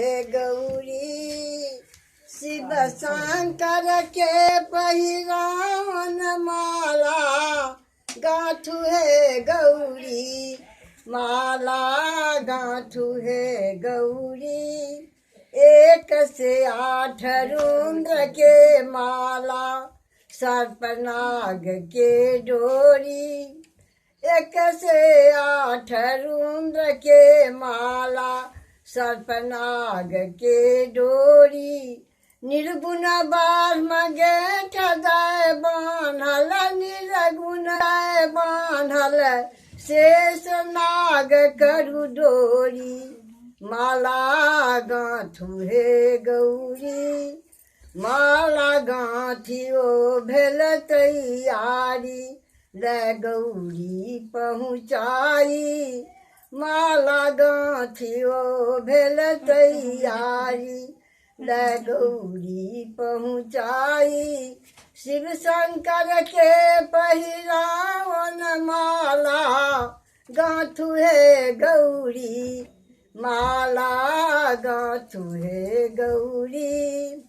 हे गौरी शिव शंकर के पहिरावन माला गाँठू है गौरी माला गाँठू है गौरी एक से 8 रुद्र के माला सर्पनाग के डोरी एक से 8 रुद्र के माला सर्पनाग के डोरी निर्गुण बाह्म गेठ दाय बान्हल निर्गुण दाय बान्हल शेष नाग करु डोरी माला गाँठू हे गौरी माला गाँठियो भेल तैयारी ले गौरी पहुँचाई माला गाँठियो भेल तैयारी ले गौरी पहुँचाई शिव शंकर के पहिरावन माला गाँठू है गौरी माला गाँठू है गौरी।